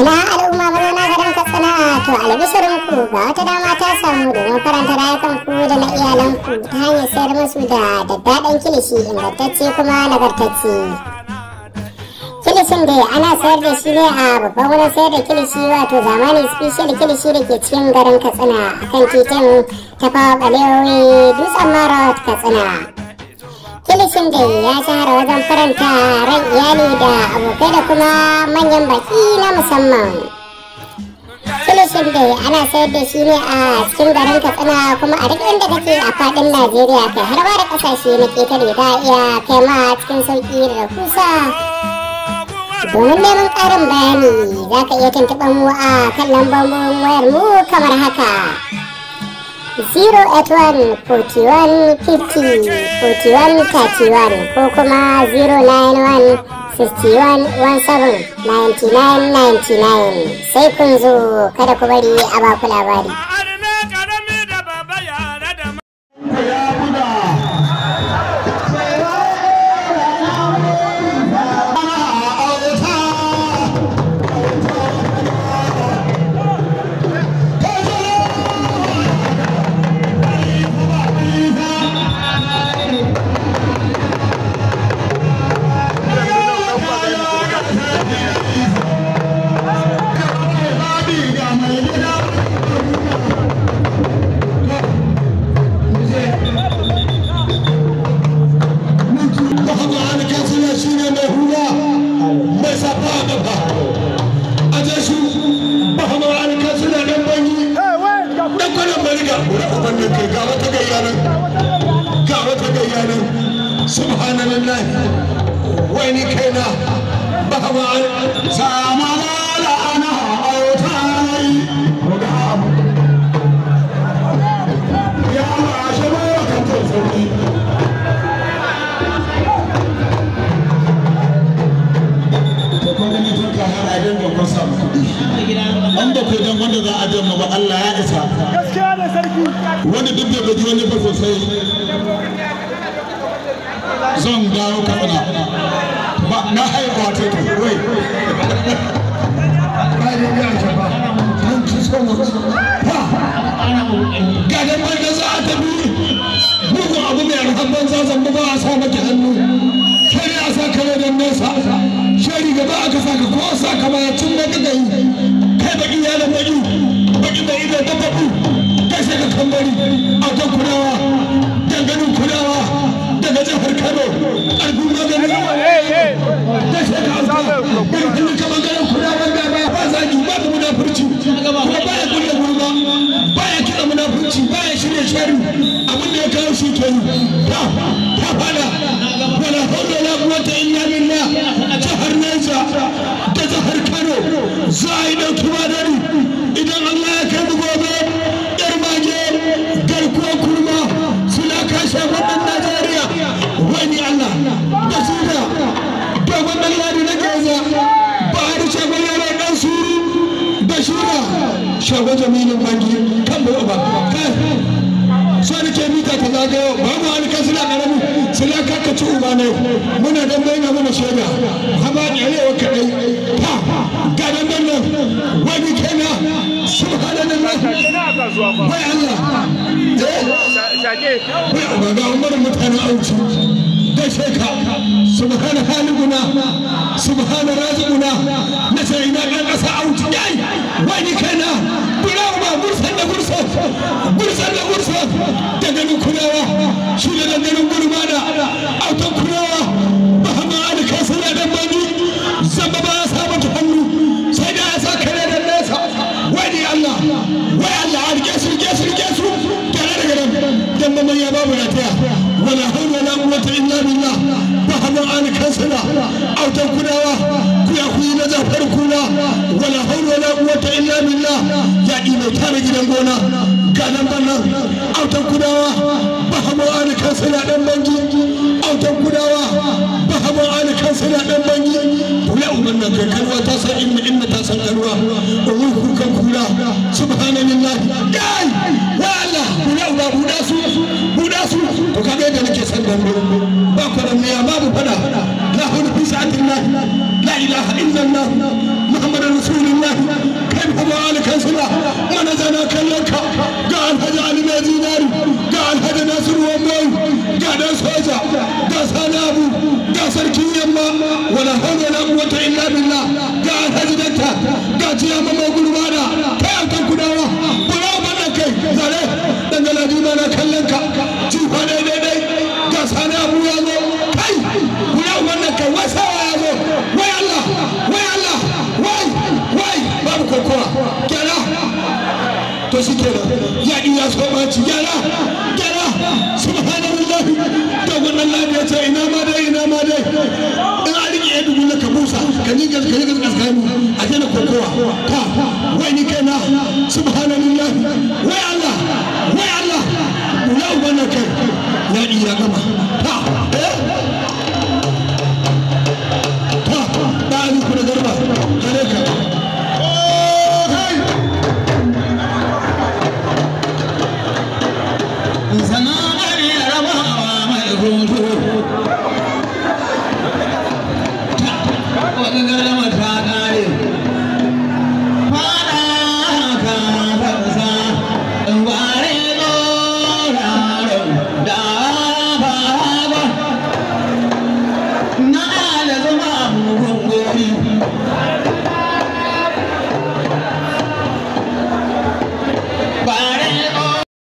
Ina al'umma mazauna garin Katsina to albishirinku ga wata dama ta samu domin faranta rayukanku da na iyalanku ta hanyar sayar musu da daddaɗan kilishi ingantacce kuma nagartacce. Kilishin dai ana sayar da shi ne a babban wurin sayar da kilishi wato zamani special kilishi da ke cikin garin Katsina akan titin Tafawa Balewa Dutsen Marot Katsina. Kilishin da ya shahara wajen faranta ran iyali da abokai da kuma manyan baki na musamman. Kilishin da ana sayar da shi ne a cikin garin Katsina kuma a duk inda kake a fadin Najeriya kai har ma da kasashe na ketare za a iya kai ma cikin sauki da rahusa. Domin neman ƙarin bayani za ka iya tuntuɓar mu a kan lambobin wayar mu kamar haka. 081 41 50 41 31 ko kuma 091 61 17 99 99 sai kun zo kada ku bari a baku labari. Subhanallah wani kaina bahama samala la ana autai ya ashaba kan tsoni to kuma ne to ka har aidan da kun samu an da ko dan wanda za a je mu ba Allah ya isa gaskiya da sarki wanda duk da gaji wani ba sosai zan dawo Katsina ba na haihuwa ta ke wai ba da ya ce ba mun ci so mu ga da mai da za ta bi mugu abu mai arhan banza zan ba a sa maki hannu shari a sa kare da nesa shari gaba aka saka ko sa kama tun da kaga yi kai baki ya da baki da ido da babu kai sai ka kambari a kan kulawa danganin kulawa daga jihar Kano ƙarfin magani da shekara ƙarfin ka maganin kulawar gaba ba zagi ba da munafurci kuma baya kulle gurba baya kira munafurci baya shirya shari abin da ya kawo shi ke yi ta fada wala hawla wala quwwata illa billah jihar Niger da jihar Kano za a yi dauki madari idan Allah ya kai mu gobe yar mage garkuwar kurma suna kashe wannan Najeriya wani Allah da su da dogon ɗan ladi na geza ba a da shagon yaro ɗan suru da shura shagon jamilin bangi kan bai ba kai so da ke mita ta zagayo ba mu wani kan suna ƙarami suna kakkaci uba ne muna dan bayyana mana shaida hama ƙarewa kaɗai ta ga dan nan wani kena subhanallah wai Allah wai uba ga umar mutanen auci sheka subhana haliguna subhana razuguna na sai ina kan kasa auti yayi wani kana burawa gursan da daga nan kulawa shi da nan gurmana autan kulawa bahama alka sai da bani zamba ba sa mata hannu sai da ya sa kare da nesa wani Allah alke su tare daga nan dan mamman ya babu lafiya wala hawla wala quwwata illa billah bahama alka sana autan kulawa ku na zafar kula wala hawla wala quwwata illa billah ya ina tare gidan gona ga nan bannan autan kudawa bahama alka sana dan bangi autan kudawa bahama alka sana dan bangi kula ubanna kai kalwa ta san inna ta san kalwa ku kan kula subhanallah dai wala kula uba buda su to kaga da nake san dambe ba kwaramiya babu fada la hawla fi sa'atillah la ilaha illallah muhammadur rasulullah dan soja ga sanabu ga sarkin yamma wala hawla wala quwwata illa billah ga hajjata ga jiyama mai gurbada kai an kan kudawa bura bana kai zare dan galadi ma na kallon ka jifa dai ga sanabu ya zo kai bura bana kai wasa ya zo wai Allah wai babu kokowa kera to shi kenan yaƙi ya so ɓaci gyara subhanallah to wannan lafiya ce ina ma dai in an riƙe ya dubu na kabusa ka ni gaskanu a jana kokowa ta wai ni kaina subhanallah wai Allah kula ubanna kai yaƙi ya gama ta